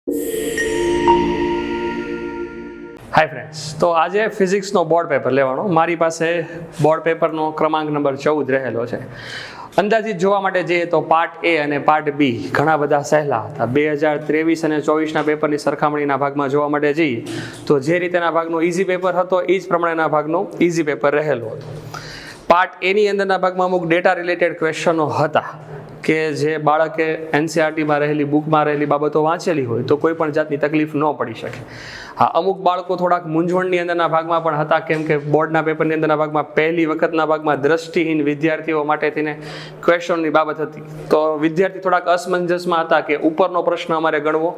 Hi friends, તો આજે ફિઝિક્સનો board paper લેવાનો. મારી પાસે બોર્ડ પેપરનો ક્રમાંક નંબર 14 રહેલો છે. અંદાજિત જોવા માટે જઈએ તો પાર્ટ એ અને પાર્ટ બી ઘણા બધા સહેલા હતા. 2023 અને 24ના પેપરની સરખામણીના ભાગમાં જોવા માટે જઈએ તો જે રીતેના ભાગનો ઇઝી પેપર હતો એ જ પ્રમાણેના ભાગનો ઇઝી પેપર રહેલો હતો. પાર્ટ એની અંદરના ભાગમાં અમુક ડેટા રિલેટેડ ક્વેશ્ચનો હતા કે જે બાળકે એનસીઆરટીમાં રહેલી બુકમાં રહેલી બાબતો વાંચેલી હોય તો કોઈ પણ જાતની તકલીફ ન પડી શકે. હા, અમુક બાળકો થોડાક મૂંઝવણની અંદરના ભાગમાં પણ હતા, કેમ કે બોર્ડના પેપરની અંદરના ભાગમાં પહેલી વખતના ભાગમાં દ્રષ્ટિહીન વિદ્યાર્થીઓ માટે થઈને ક્વેશ્ચનની બાબત હતી. તો વિદ્યાર્થી થોડાક અસમંજસમાં હતા કે ઉપરનો પ્રશ્ન અમારે ગણવો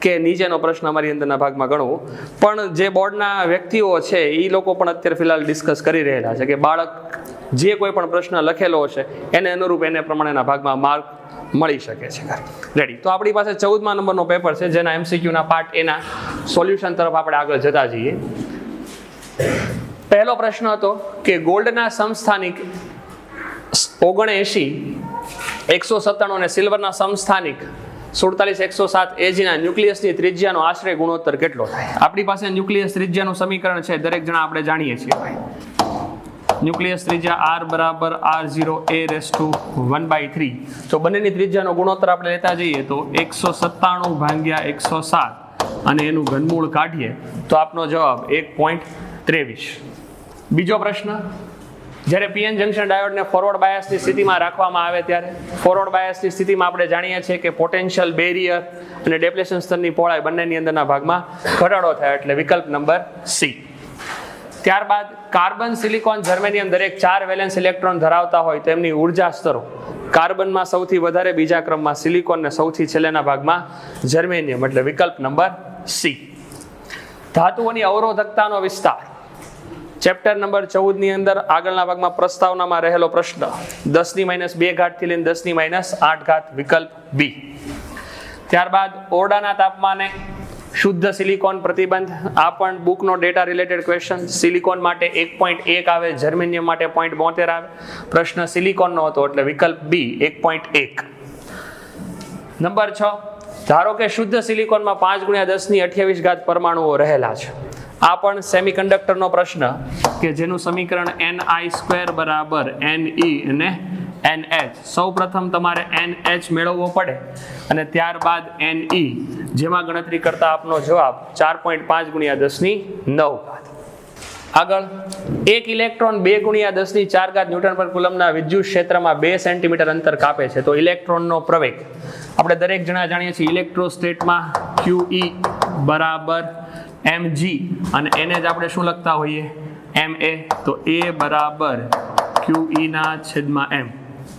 કે નીચેનો પ્રશ્ન અમારી અંદરના ભાગમાં ગણવો. પણ જે બોર્ડના વ્યક્તિઓ છે એ લોકો પણ અત્યારે ફિલહાલ ડિસ્કસ કરી રહેલા છે કે બાળક જે કોઈ પણ પ્રશ્ન લખેલો હશે એને અનુરૂપ એને પ્રમાણેના ભાગમાં માર્ક મળી શકે છે. રેડી, તો આપણી પાસે 14મા નંબરનો પેપર છે જેના એમસીક્યુના પાર્ટ એના સોલ્યુશન તરફ આપણે આગળ જતા જઈએ. પહેલો પ્રશ્ન હતો કે ગોલ્ડના સમસ્થાનિક 79, 197 અને સિલ્વરના સમસ્થાનિક 47, 107 એજીના ન્યુક્લિયસની ત્રિજ્યાનો આશરે ગુણોત્તર કેટલો થાય? આપણી પાસે ન્યુક્લિયસ ત્રિજ્યાનું સમીકરણ છે, દરેક જણા આપણે જાણીએ છીએ. ન્યુક્લિયસ ત્રિજ્યા r બરાબર r0 a⁻1/3. તો બંનેની ત્રિજ્યાનો ગુણોત્તર આપણે લેતા જઈએ તો 197 ભાગ્યા 107 અને એનું ઘનમૂળ કાઢીએ તો આપનો જવાબ 1.23. બીજો પ્રશ્ન, જ્યારે પીએન જંકશન ડાયોડને ફોરવર્ડ બાયસની સ્થિતિમાં રાખવામાં આવે ત્યારે ફોરવર્ડ બાયસની સ્થિતિમાં આપણે જાણીએ છીએ કે પોટેન્શિયલ બેરિયર અને ડેપ્લેશન સ્તરની પહોળાઈ બંનેની અંદરના ભાગમાં ઘટાડો થાય, એટલે વિકલ્પ નંબર સી. ત્યારબાદ કાર્બન, સિલિકોન, જર્મેનિયમ દરેક 4 વેલેન્સ ઇલેક્ટ્રોન ધરાવતા હોય તો એમની ઉર્જા સ્તરો કાર્બનમાં સૌથી વધારે, બીજા ક્રમમાં સિલિકોન ને સૌથી છેલ્લેના ભાગમાં જર્મેનિયમ, એટલે વિકલ્પ નંબર સી. ધાતુઓની અવરોધકતાનો વિસ્તાર ચેપ્ટર નંબર 14 ની અંદર આગળના ભાગમાં પ્રસ્તાવનામાં રહેલો પ્રશ્ન 10⁻2 થી લઈને 10⁻8, વિકલ્પ બી. ત્યારબાદ ઓરડાના તાપમાને શુદ્ધ સિલિકોન પ્રતિબંધ, આ પણ બુકનો ડેટા રિલેટેડ ક્વેશ્ચન. સિલિકોન માટે 1.1 આવે, જર્મેનિયમ માટે 0.72 આવે. પ્રશ્ન સિલિકોનનો હતો એટલે વિકલ્પ બી 1.1. નંબર 6, ધારો કે શુદ્ધ સિલિકોનમાં 5×10⁻28 પરમાણુઓ રહેલા છે. આ પણ સેમિકન્ડક્ટરનો પ્રશ્ન કે જેનું સમીકરણ ni² બરાબર ne અને NH. સૌ પ્રથમ તમારે NH મેળવવો પડે અને ત્યારબાદ Ne, જેમાં ગણતરી કરતા આપનો જવાબ 4.5×10⁹. આગળ, એક ઇલેક્ટ્રોન 2×10⁴ ન્યૂટન પર કુલમના વિદ્યુત ક્ષેત્રમાં 2 સેન્ટીમીટર અંતર કાપે છે તો ઇલેક્ટ્રોનનો પ્રવેગ આપણે દરેક જણા જાણીએ છીએ. ઇલેક્ટ્રોસ્ટેટમાં QE બરાબર mg અને એને જ આપણે શું લખતા હોઈએ ma, તો a બરાબર QE/m.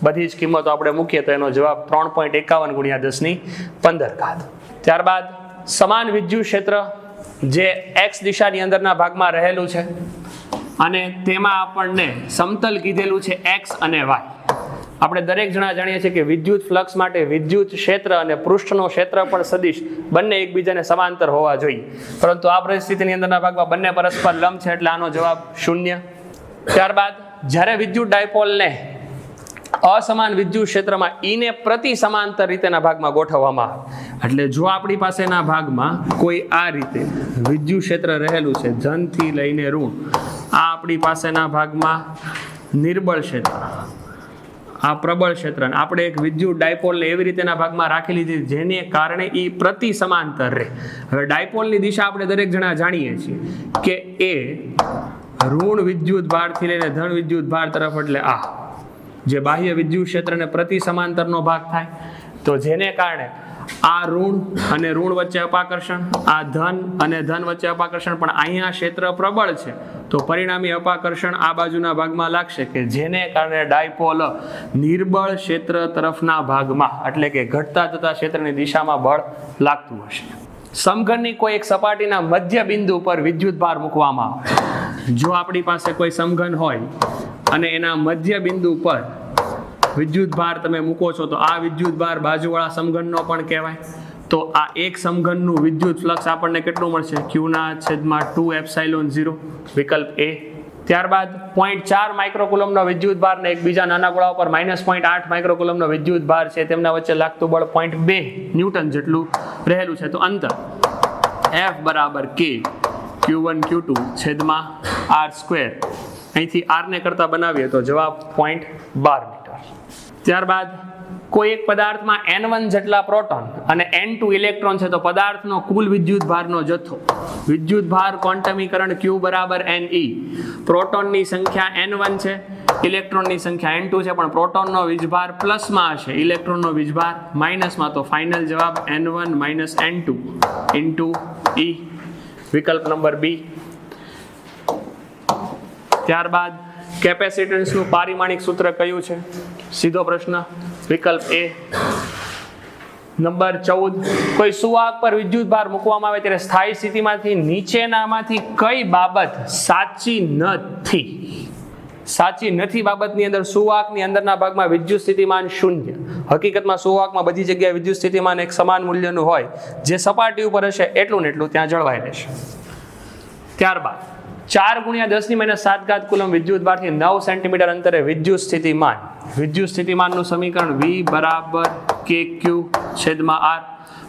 બધી જ કિંમતો આપણે મૂકીએ તો એનો જવાબ 3.51×10⁻15. ત્યારબાદ સમાન વિદ્યુત ક્ષેત્ર જે x દિશાની અંદરના ભાગમાં રહેલું છે અને તેમાં આપણને સમતલ કીધેલું છે x અને y. આપણે દરેક જણા જાણીએ છીએ કે વિદ્યુત ફ્લક્સ માટે વિદ્યુત ક્ષેત્ર અને પૃષ્ઠનો ક્ષેત્રફળ સદિશ બંને એકબીજાને સમાંતર હોવા જોઈએ, પરંતુ આ પરિસ્થિતિની અંદરના ભાગમાં બંને પરસ્પર લંબ છે એટલે આનો જવાબ 0. ત્યારબાદ જ્યારે વિદ્યુત ડાયપોલને અસમાન વિદ્યુત ક્ષેત્રમાં ઈને પ્રતિ સમાંતર રીતેના ભાગમાં ગોઠવવામાં આવે, એટલે જો આપણી પાસેના ભાગમાં કોઈ આ રીતે વિદ્યુત ક્ષેત્ર રહેલું છે ધન થી લઈને ઋણ, આ આપણી પાસેના ભાગમાં નિર્બળ ક્ષેત્ર, આ પ્રબળ ક્ષેત્ર, આપણે એક વિદ્યુત ડાયપોલને એવી રીતેના ભાગમાં રાખી લીધી જેને કારણે એ પ્રતિ સમાંતર રહે. હવે ડાયપોલની દિશા આપણે દરેક જણા જાણીએ છીએ કે એ ઋણ વિદ્યુત ભારથી લઈને ધન વિદ્યુત ભાર તરફ, એટલે આ જે બાહ્ય વિદ્યુત ક્ષેત્રને પ્રતિ સમાંતરનો ભાગ થાય, તો જેને કારણે આ ઋણ અને ઋણ વચ્ચે અપાકર્ષણ, આ ધન અને ધન વચ્ચે અપાકર્ષણ, પણ અહીંયા ક્ષેત્ર પ્રબળ છે તો પરિણામી અપાકર્ષણ આ બાજુના ભાગમાં લાગશે કે જેને કારણે ડાયપોલ નિર્બળ ક્ષેત્ર તરફના ભાગમાં, એટલે કે ઘટતા જતા ક્ષેત્રની દિશામાં બળ લાગતું હશે. સમઘનની કોઈ એક સપાટીના મધ્ય બિંદુ પર વિદ્યુત ભાર મૂકવામાં આવે. જો આપણી પાસે કોઈ સમઘન હોય અને એના મધ્ય બિંદુ પર વિદ્યુત ભાર તમે મૂકો છો તો આ વિદ્યુત ભાર બાજુવાળા સમઘનનો પણ કહેવાય. તો આ એક સમઘનનું વિદ્યુત ફ્લક્સ આપણને કેટલું મળશે? Q/2ε0, વિકલ્પ એ. ત્યારબાદ 0.4 માઇક્રોકુલમનો વિદ્યુત ભાર ને એક બીજા નાના ગોળા ઉપર -0.8 માઇક્રોકુલમનો વિદ્યુત ભાર છે, તેમના વચ્ચે લાગતું બળ 0.2 ન્યૂટન જેટલું રહેલું છે. તો અંતર F બરાબર K Q1 Q2 છેદમાં R². અહીંથી R ને કરતા બનાવીએ તો જવાબ 0.12 મીટર. ત્યારબાદ કોઈ એક પદાર્થમાં N1 જેટલા પ્રોટોન અને N2 ઇલેક્ટ્રોન છે તો પદાર્થનો કુલ વિદ્યુત ભારનો જથ્થો. વિદ્યુત ભાર ક્વોન્ટમીકરણ Q બરાબર Ne. પ્રોટોનની સંખ્યા N1 છે, ઇલેક્ટ્રોનની સંખ્યા N2 છે, પણ પ્રોટોનનો વીજભાર પ્લસમાં હશે, ઇલેક્ટ્રોનનો વીજભાર માઇનસમાં. તો ફાઇનલ જવાબ N1 - N2 ઇન્ટુ E, વિકલ્પ નંબર B. ત્યારબાદ કેપેસિટન્સનું પારિમાણિક સૂત્ર કયું છે? સીધો પ્રશ્ન, વિકલ્પ A. નંબર 14, કોઈ સુવાહક પર વિદ્યુત ભાર મૂકવામાં આવે ત્યારે સ્થાયી સ્થિતિમાંથી નીચેનામાંથી કઈ બાબત સાચી નથી? સાચી નથી બાબતની અંદર સુવાહકની અંદરના ભાગમાં વિદ્યુત સ્થિતિમાન 0. હકીકતમાં સુવાહકમાં બધી જગ્યાએ વિદ્યુત સ્થિતિમાન એક સમાન મૂલ્યનું હોય, જે સપાટી ઉપર હશે એટલું ને એટલું ત્યાં જળવાઈ રહેશે. ત્યારબાદ 4 × 10⁻⁷ કુલમ વિદ્યુત ભારથી 9 સેન્ટીમીટર અંતરે વિદ્યુત સ્થિતિમાન. વિદ્યુત સ્થિતિમાનનું સમીકરણ V બરાબર KQ છેદમાં R.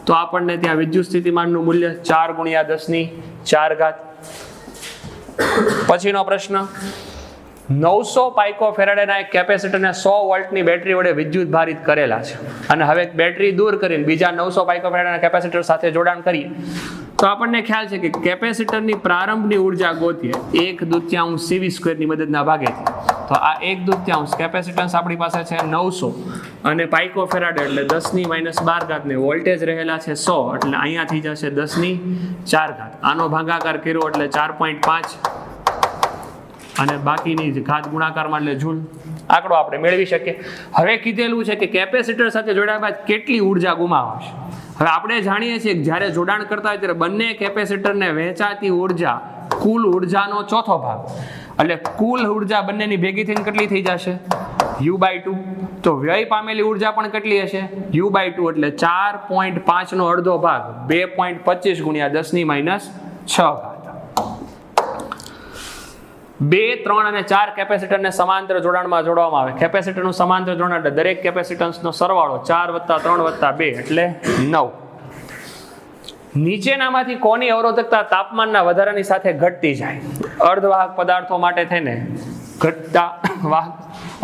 તો આપણને ત્યાં વિદ્યુત સ્થિતિમાનનું મૂલ્ય 4 × 10⁴. પછીનો પ્રશ્ન, 900 પાઇકોફેરાડેના એક કેપેસિટરને 100 વોલ્ટની બેટરી વડે વિદ્યુત ભારિત કરેલા છે, અને હવે બેટરી દૂર કરીને બીજા 900 પાઇકોફેરાડેના કેપેસિટર સાથે જોડાણ કરીએ તો આપણને ખ્યાલ છે કે કેપેસિટરની પ્રારંભની ઉર્જા ગોતીએ 1/2 CV² ની મદદના ભાગેથી. તો આ 1/2 કેપેસિટન્સ આપણી પાસે છે 900 અને પાઇકોફેરાડ એટલે 10⁻12 ને વોલ્ટેજ રહેલા છે 100, એટલે અહીંયા થઈ જશે 10⁴. આનો ભાગાકાર કર્યો એટલે 4.5 અને બાકીની ઘાત ગુણાકારમાં એટલે જૂલ. આંકડો આપણે મેળવી શકીએ. હવે કીધેલું છે કે કેપેસિટર સાથે જોડાયા બાદ કેટલી ઉર્જા ગુમાવશે. હવે આપણે જાણીએ છીએ કે જ્યારે જોડાણ કરતા હોય ત્યારે બંને કેપેસિટરને વહેંચાતી ઉર્જા કુલ ઉર્જાનો ચોથો ભાગ, એટલે કુલ ઉર્જા બંનેની ભેગી થઈને કેટલી થઈ જશે? U/2. તો વ્યય પામેલી ઉર્જા પણ કેટલી હશે? U/2, એટલે 4.5 નો અડધો ભાગ 2.25 × 10⁻6. 2, 3 અને 4 કેપેસિટરને સમાંતર જોડાણમાં જોડવામાં આવે. કેપેસિટરનું સમાંતર જોડાણ એટલે દરેક કેપેસિટન્સનો સરવાળો 4 + 3 + 2 એટલે 9. નીચેનામાંથી કોની અવરોધકતા તાપમાનના વધારાની સાથે ઘટતી જાય? અર્ધવાહક પદાર્થો માટે થઈને ઘટતા વાહક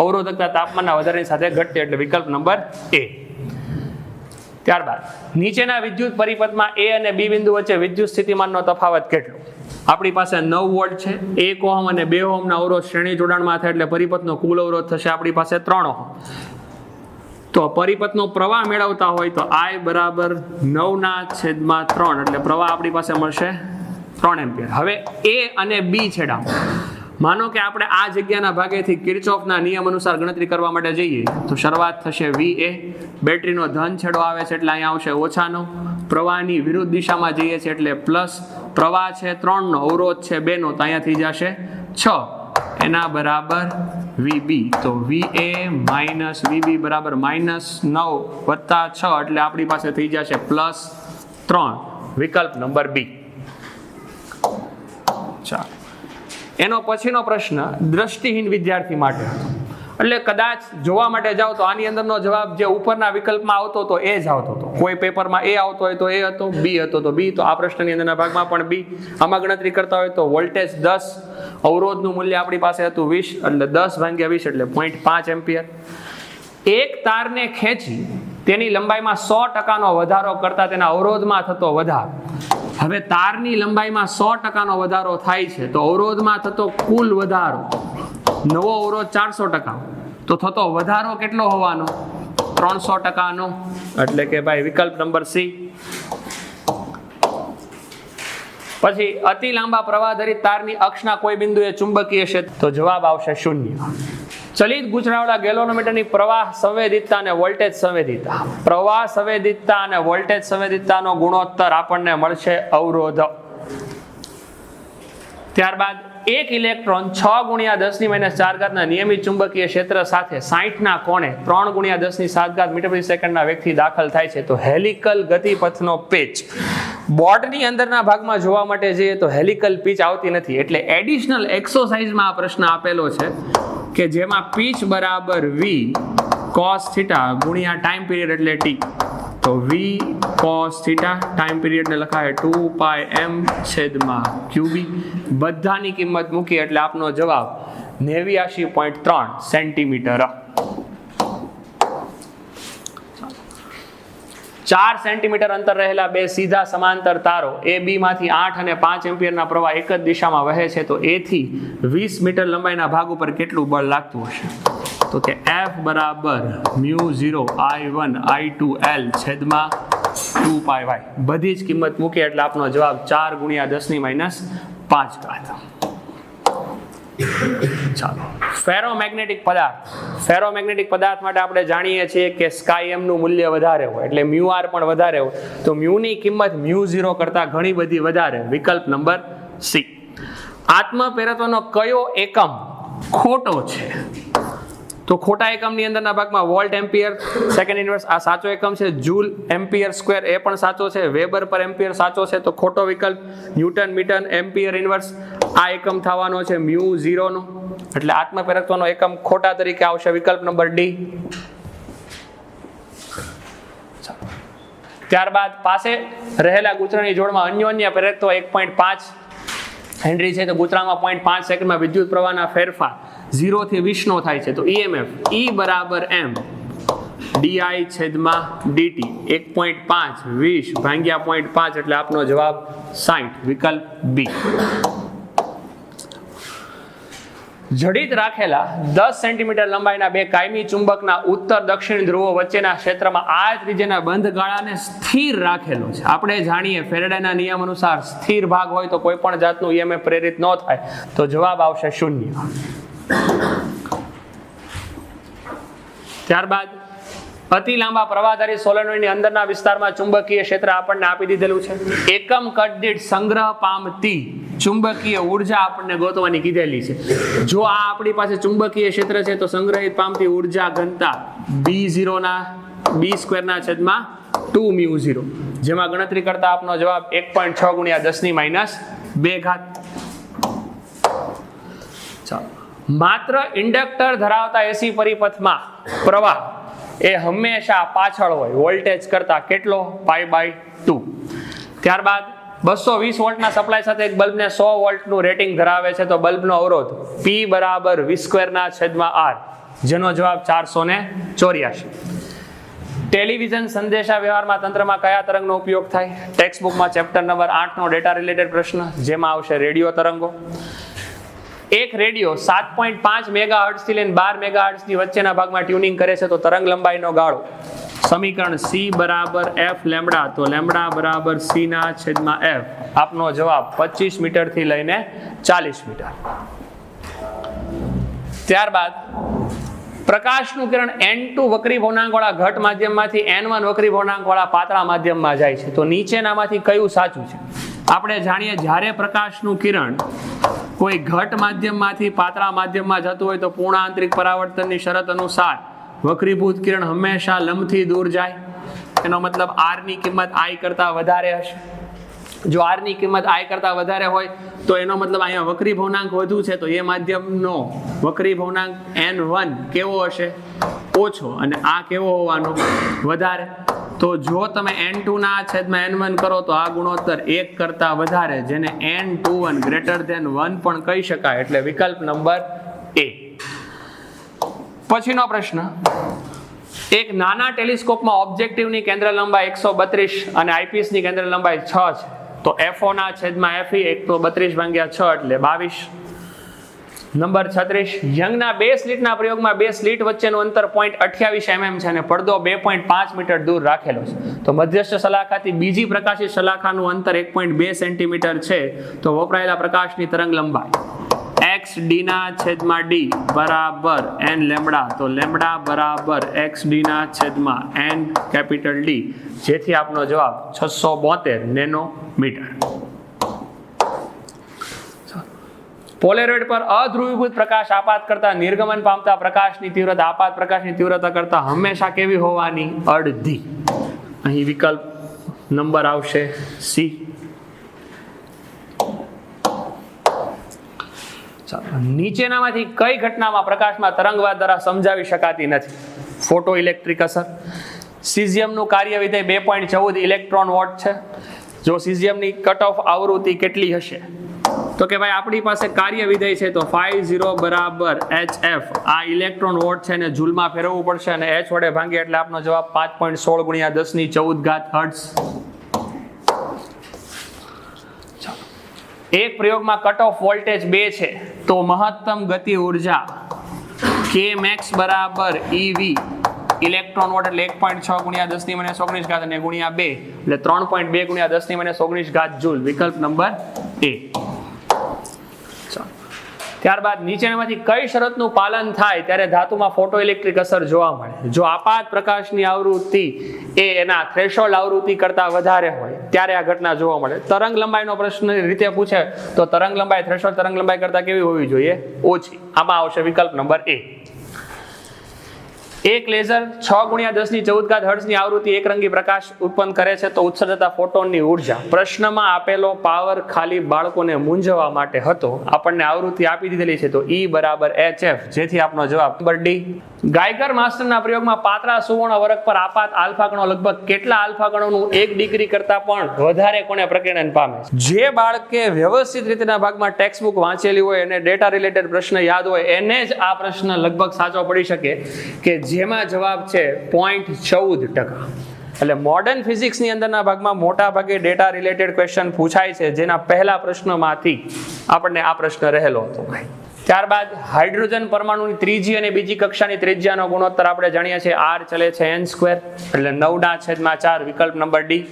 અવરોધકતા તાપમાનના વધારાની સાથે ઘટતી, એટલે વિકલ્પ નંબર A. ત્યારબાદ નીચેના વિદ્યુત પરિપથમાં A અને B બિંદુ વચ્ચે વિદ્યુત સ્થિતિમાનનો તફાવત કેટલો? આપણી પાસે 9 વોલ્ટ છે, 1 ઓહમ અને 2 ઓહમના અવરોધ શ્રેણી જોડાણમાં થાય એટલે પરિપથનો કુલ અવરોધ થશે આપણી પાસે 3 ઓહમ. તો પરિપથનો પ્રવાહ મેળવતા હોય તો I બરાબર 9/3, એટલે પ્રવાહ આપણી પાસે મળશે 3 એમ્પિયર. હવે A અને B છેડા, માનો કે આપણે આ જગ્યાના ભાગેથી કિર્ચોફના નિયમ અનુસાર ગણતરી કરવા માટે જઈએ તો શરૂઆત થશે VA. બેટરીનો ધન છેડો આવે છે એટલે અહીંયા આવશે -9. પ્રવાહની વિરુદ્ધ દિશામાં જઈએ છીએ એટલે પ્લસ. પ્રવાહ છે 3 નો, અવરોધ છે 2 નો, તો અહીંયા થઈ જશે 6. એના બરાબર VB. તો VA - VB બરાબર -9 + 6, એટલે આપણી પાસે થઈ જશે +3. વિકલ્પ નંબર B. ચાલો, એનો પછીનો પ્રશ્ન દ્રષ્ટિહીન વિદ્યાર્થી માટે, એટલે કદાચ જોવા માટે જાઓ તો આની અંદરનો જવાબ જે ઉપરના વિકલ્પમાં આવતો હતો એ જ આવતો હતો. કોઈ પેપરમાં A આવતો હોય તો A હતો, B હતો તો B. તો આ પ્રશ્નની અંદરના ભાગમાં પણ B. આમાં ગણતરી કરતા હોય તો વોલ્ટેજ 10, અવરોધનું મૂલ્ય આપણી પાસે હતું 20, એટલે 10/20 એટલે 0.5 એમ્પિયર. એક તારને ખેંચી તેની લંબાઈમાં 100% વધારો કરતા તેના અવરોધમાં થતો વધારો. હવે તારની લંબાઈમાં 100% વધારો થાય છે તો અવરોધમાં થતો કુલ વધારો, નવો અવરોધ 400%, તો થતો વધારો કેટલો હોવાનો? 300%નો, એટલે કે ભાઈ વિકલ્પ નંબર C. પછી અતિ લાંબા પ્રવાહધરી તારની અક્ષના કોઈ બિંદુએ ચુંબકીય ક્ષેત્ર, તો જવાબ આવશે 0. ચલિત ગૂંચળાવાળા ગેલોનોમીટરની પ્રવાહ સંવેદિતતા અને વોલ્ટેજ સંવેદિતતા. પ્રવાહ સંવેદિતતા અને વોલ્ટેજ સંવેદિતતાનો ગુણોત્તર આપણને મળશે અવરોધ. ત્યારબાદ એક ઇલેક્ટ્રોન 6 × 10⁻⁴ ના નિયમિત ચુંબકીય ક્ષેત્ર સાથે 60 ના કોણે 3 × 10⁷ મીટર પ્રતિ સેકન્ડના વેગથી દાખલ થાય છે તો હેલિકલ ગતિપથનો પેચ બોર્ડની અંદરના ભાગમાં જોવા માટે જઈએ તો હેલિકલ પીચ આવતી નથી, એટલે એડિશનલ એક્સરસાઇઝમાં આ પ્રશ્ન આપેલો છે કે જેમાં પીચ બરાબર v cos θ ગુણ્યા ટાઈમ પીરિયડ એટલે t, તો v cos θ ટાઈમ પીરિયડને લખાય 2πm/qb, બધાની કિંમત મૂકી એટલે આપનો જવાબ 89.3 સેન્ટીમીટર. 4 સેન્ટીમીટર અંતર રહેલા બે સીધા સમાંતર તારો એ બી માંથી 8 અને 5 એમ્પિયરના પ્રવાહ એક જ દિશામાં વહે છે, તો એ થી 20 મીટર લંબાઈના ભાગ ઉપર કેટલું બળ લાગતું હશે? તો કે F બરાબર μ0 I1 I2 L છેદમાં 2πy, બધી જ કિંમત મૂકી એટલે આપનો જવાબ 4 × 10⁻⁵. ચાલો, ફેરોમેગ્નેટિક પદાર્થ માટે આપણે જાણીએ છીએ કે સ્કાય m નું મૂલ્ય વધારે હોય એટલે μr પણ વધારે હોય, તો મ્યુની કિંમત μ0 કરતા ઘણી બધી વધારે. વિકલ્પ નંબર સી. આત્મપ્રેરત્વનો કયો એકમ ખોટો છે? તો ખોટા એકમની અંદરના ભાગમાં વોલ્ટ એમ્પિયર સેકન્ડ ઇન્વર્સ આ સાચો એકમ છે, જૂલ એમ્પિયર સ્ક્વેર એ પણ સાચો છે, વેબર પર એમ્પિયર સાચો છે, તો ખોટો વિકલ્પ ન્યૂટન મીટર એમ્પિયર ઇન્વર્સ આ એકમ થવાનો છે μ0 નો, એટલે આત્મપ્રેરકત્વનો એકમ ખોટા તરીકે આવશે. વિકલ્પ નંબર ડી. ત્યારબાદ પાસે રહેલા ગૂંચળાની જોડમાં અન્યોન્ય પ્રેરકત્વ 1.5 હેનરી છે, તો ગૂંચળામાં 0.5 સેકન્ડમાં વિદ્યુત પ્રવાહના ફેરફાર 0 થી 20 નો થાય છે, તો EMF E બરાબર m di/dt 1.5 20 ભાગ્યા 0.5 એટલે આપનો જવાબ 60. વિકલ્પ બી. જડિત રાખેલા 10 સેન્ટીમીટર લંબાઈના બે કાયમી ચુંબકના ઉત્તર દક્ષિણ ધ્રુવો વચ્ચેના ક્ષેત્રમાં આ ત્રિજ્યાના બંધ ગાળાને સ્થિર રાખેલો છે. આપણે જાણીએ ફેરેડેના નિયમ અનુસાર સ્થિર ભાગ હોય તો કોઈ પણ જાતનું EMF પ્રેરિત ન થાય, તો જવાબ આવશે 0. ત્યારબાદ અતિ લાંબા પ્રવાહધારી સોલેનોઇડની અંદરના વિસ્તારમાં ચુંબકીય ક્ષેત્ર આપણને આપી દીધેલું છે. એકમ કદ દીઠ સંગ્રહ પામતી ચુંબકીય ઉર્જા આપણને ગોતવાની કીધેલી છે. જો આ આપણી પાસે ચુંબકીય ક્ષેત્ર છે તો સંગ્રહિત પામતી ઉર્જા ઘનતા B0 ના B² ના છેદમાં 2μ0, જેમાં ગણતરી કરતા આપનો જવાબ 1.6 × 10⁻². ચાલો, માત્ર ઇન્ડક્ટર ધરાવતા એસી પરિપથમાં પ્રવાહ એ હંમેશા પાછળ હોય વોલ્ટેજ કરતા, કેટલો? π/2. ત્યારબાદ 220 વોલ્ટના સપ્લાય સાથે એક બલ્બને 100 વોલ્ટનું રેટિંગ ધરાવે છે, તો બલ્બનો અવરોધ P બરાબર V² ના છેદમાં R, જેનો જવાબ 484. ટેલિવિઝન સંદેશા વ્યવહારમાં તંત્રમાં કયા તરંગનો ઉપયોગ થાય? ટેક્સ્ટ બુકમાં ચેપ્ટર નંબર 8 નો ડેટા રિલેટેડ પ્રશ્ન, જેમાં આવશે રેડિયો તરંગો. એક રેડિયો 7.5 મેગાહર્ટ્ઝ થી લઈને 12 મેગાહર્ટ્ઝ ની વચ્ચેના ભાગમાં ટ્યુનિંગ કરે છે, તો તરંગ લંબાઈનો ગાળો સમીકરણ C બરાબર F લેમ્બડા, તો લેમ્બડા બરાબર C ના છેદમાં F, આપનો જવાબ 25 મીટર થી લઈને 40 મીટર. ત્યારબાદ પ્રકાશનું કિરણ N2 વક્રી ભવનાંકવાળા ઘટ માધ્યમમાંથી N1 વક્રી ભવનાંકવાળા પાતળા માધ્યમમાં જાય છે, તો નીચેનામાંથી કયું સાચું છે? આપણે જાણીએ જ્યારે પ્રકાશનું કિરણ કોઈ ઘટ માધ્યમમાંથી પાતળા માધ્યમમાં જતું હોય તો પૂર્ણ આંતરિક પરાવર્તનની શરત અનુસાર વક્રીભૂત કિરણ હંમેશા લંબથી દૂર જાય. એનો મતલબ R ની કિંમત I કરતા વધારે હશે. જો R ની કિંમત I કરતા વધારે હોય તો એનો મતલબ અહીંયા વક્રી ભવનાંક વધુ છે, તો એ માધ્યમનો વક્રી ભવનાંક N1 કેવો હશે? ઓછો, અને આ કેવો હોવાનો? વધારે. તો જો તમે N2 ના છેદમાં N1 કરો તો આ ગુણોત્તર 1 કરતા વધારે, જેને N21 greater than 1 પણ કહી શકાય, એટલે વિકલ્પ નંબર A. પછીનો પ્રશ્ન, એક નાના ટેલિસ્કોપમાં ઓબ્જેક્ટિવની કેન્દ્ર લંબાઈ 132 અને આઈપીસની કેન્દ્ર લંબાઈ 6 છે, તો FO ના છેદમાં FE 132/6 એટલે 22. નંબર 36, યંગના 2 સ્લિટના પ્રયોગમાં 2 સ્લિટ વચ્ચેનું અંતર 0.28 mm છે અને પડદો 2.5 મીટર દૂર રાખેલો છે, તો મધ્યસ્થ શલાકાથી બીજી પ્રકાશિત શલાકાનું અંતર 1.2 સેન્ટીમીટર છે, તો વપરાયેલા પ્રકાશની તરંગ લંબાઈ XD ના છેદમાં D બરાબર N લેમ્બડા, તો લેમ્બડા બરાબર XD ના છેદમાં N કેપિટલ D, જેથી આપનો જવાબ 672 નેનોમીટર. પોલેરોઇડ પર અધ્રુવીભૂત પ્રકાશ આપાત કરતા નિર્ગમન પામતા પ્રકાશની તીવ્રતા આપાત પ્રકાશની તીવ્રતા કરતા હંમેશા કેવી હોવાની? અડધી. અહીં વિકલ્પ નંબર આવશે સી. નીચેનામાંથી કઈ ઘટનામાં પ્રકાશમાં તરંગવાદ દ્વારા સમજાવી શકાતી નથી? ફોટો ઇલેક્ટ્રિક અસર. સીઝિયમનું કાર્ય વિધેય 2.14 ઇલેક્ટ્રોન વોટ છે. જો સીઝિયમની કટ ઓફ આવૃત્તિ કેટલી હશે? તો કે ભાઈ આપણી પાસે કાર્ય વિધેય છે તો φ0 બરાબર hf. આ ઇલેક્ટ્રોન વોટ છે ને જૂલમાં ફેરવવું પડશે અને h વડે ભાંગીએ એટલે આપનો જવાબ 5.16 ગુણ્યા 1014 હર્ટ્ઝ. એક પ્રયોગમાં કટ ઓફ વોલ્ટેજ 2 છે તો મહત્તમ ગતિ ઉર્જા k max બરાબર ev ઇલેક્ટ્રોન વોટ એટલે 1.6 ગુણ્યા 10⁻⁻19 અને ગુણ્યા 2 એટલે 3.2 ગુણ્યા 10⁻⁻19 જૂલ. વિકલ્પ નંબર એ. ત્યારબાદ નીચેનામાંથી કઈ શરતનું પાલન થાય ત્યારે ધાતુમાં ફોટો ઇલેક્ટ્રિક અસર જોવા મળે? જો આપાત પ્રકાશની આવૃત્તિ એ એના થ્રેશોલ્ડ આવૃત્તિ કરતા વધારે હોય ત્યારે આ ઘટના જોવા મળે. તરંગ લંબાઈનો પ્રશ્ન રીતે પૂછે તો તરંગ લંબાઈ થ્રેશોલ્ડ તરંગ લંબાઈ કરતા કેવી હોવી જોઈએ? ઓછી. આમાં આવશે વિકલ્પ નંબર એ. એક લેઝર 6×10⁻14 હર્ટ્ઝની આવૃત્તિ એકરંગી પ્રકાશ ઉત્પન્ન કરે છે તો ઉત્સર્જતા ફોટોનની ઉર્જા. પ્રશ્નમાં આપેલો પાવર ખાલી બાળકોને મૂંઝવવા માટે હતો. આપણને આવૃત્તિ આપી દીધેલી છે તો E બરાબર HF, જેથી આપનો જવાબ નંબર ડી. ગાયગર માસ્ટરના પ્રયોગમાં પાતળા સુવર્ણ વર્ગ પર આપાત આલ્ફા કણો લગભગ કેટલા આલ્ફા કણોનું 1 ડિગ્રી કરતા પણ વધારે કોણે પ્રકીર્ણન પામે? જે બાળકે વ્યવસ્થિત રીતના ભાગમાં ટેક્સ્ટ બુક વાંચેલી હોય અને ડેટા રિલેટેડ પ્રશ્ન યાદ હોય એને જ આ પ્રશ્ન લગભગ સાચો પડી શકે કે જેમાં જવાબ છે 0.14%. એટલે મોડર્ન ફિઝિક્સની અંદરના ભાગમાં મોટા ભાગે ડેટા રિલેટેડ ક્વેશ્ચન પૂછાય છે જેના પહેલા પ્રશ્નમાંથી આપણને આ પ્રશ્ન રહેલો હતો. ત્યારબાદ હાઇડ્રોજન પરમાણુની ત્રીજી અને બીજી કક્ષાની ત્રિજ્યાનો ગુણોત્તર આપણે જાણીએ છીએ r ચલે છે n² એટલે 9/4. વિકલ્પ નંબર ડી.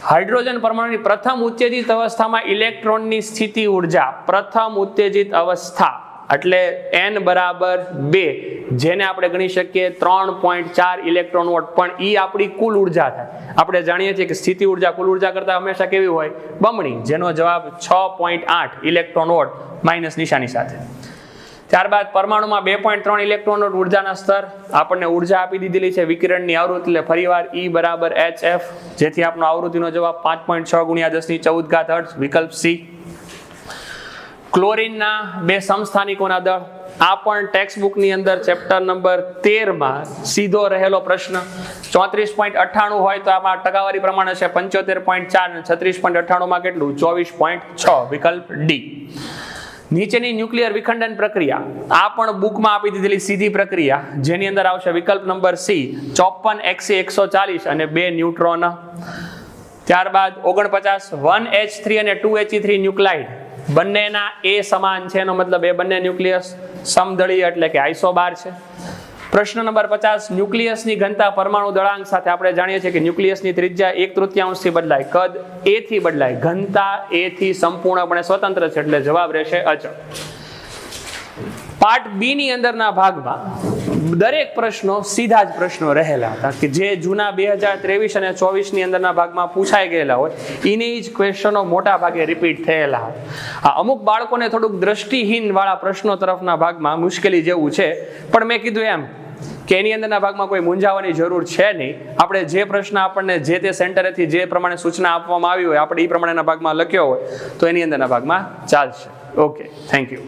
હાઇડ્રોજન પરમાણુની પ્રથમ ઉત્તેજિત અવસ્થામાં ઇલેક્ટ્રોનની સ્થિતિ ઉર્જા પ્રથમ ઉત્તેજિત અવસ્થા એટલે n બરાબર 2 જેને આપણે ગણી શકીએ 3.4 ઇલેક્ટ્રોન વોટ. પણ ઈ આપણી કુલ ઉર્જા થાય. આપણે જાણીએ છીએ કે સ્થિતિ ઉર્જા કુલ ઉર્જા કરતા હંમેશા કેવી હોય? બમણી, જેનો જવાબ 6.8 ઇલેક્ટ્રોન વોટ માઇનસ નિશાની સાથે. ત્યારબાદ પરમાણુમાં 2.3 ઇલેક્ટ્રોન વોટ ઉર્જાના સ્તર. આપણને ઉર્જા આપી દીધેલી છે વિકિરણની આવૃત્તિ એટલે ફરીવાર E બરાબર HF, જેથી આપણો આવૃત્તિનો જવાબ 5.6 ગુણ્યા 10⁻14 હર્ટ્ઝ. વિકલ્પ સી. ક્લોરીનના 2 સમસ્થાનિકોના દળ. આ પણ ટેક્સ્ટ બુકની અંદર ચેપ્ટર નંબર 13માં સીધો રહેલો પ્રશ્ન. 34.98 હોય તો આમાં ટકાવારી પ્રમાણે છે 75.4 અને 36.98 માં કેટલું? 24.6. વિકલ્પ ડી. નીચેની ન્યુક્લિયર વિખંડન પ્રક્રિયા. આ પણ બુકમાં આપી દીધેલી સીધી પ્રક્રિયા જેની અંદર આવશે વિકલ્પ નંબર સી 54 અને 2 ન્યુટ્રોન. ત્યારબાદ 49 1H3 અને 2He3 ન્યુક્લાઇડ બંનેના એ સમાન છે, એનો મતલબ એ બંને ન્યુક્લિયસ સમદળીય એટલે કે આઇસોબાર છે. પ્રશ્ન નંબર 50 ન્યુક્લિયસની ઘનતા પરમાણુ દળાંક સાથે. આપણે જાણીએ છીએ કે ન્યુક્લિયસની ત્રિજ્યા 1/3 થી બદલાય, કદ a થી બદલાય, ઘનતા a થી સંપૂર્ણપણે સ્વતંત્ર છે એટલે જવાબ રહેશે અચળ. પાર્ટ બી ની અંદરના ભાગમાં દરેક પ્રશ્નો સીધા જ પ્રશ્નો રહેલા હતા કે જે જૂના 2023 અને 24 ની અંદરના ભાગમાં પૂછાઈ ગયેલા હોય એની જ ક્વેશ્ચનો મોટા ભાગે રિપીટ થયેલા હતા. અમુક બાળકોને થોડુંક દ્રષ્ટિહીન વાળા પ્રશ્નો તરફના ભાગમાં મુશ્કેલી જેવું છે, પણ મેં કીધું એમ કે એની અંદરના ભાગમાં કોઈ મૂંઝાવાની જરૂર છે નહીં. આપણે જે પ્રશ્ન આપણને જે તે સેન્ટરેથી જે પ્રમાણે સૂચના આપવામાં આવી હોય આપણે એ પ્રમાણેના ભાગમાં લખ્યો હોય તો એની અંદરના ભાગમાં ચાલશે. Okay, thank you.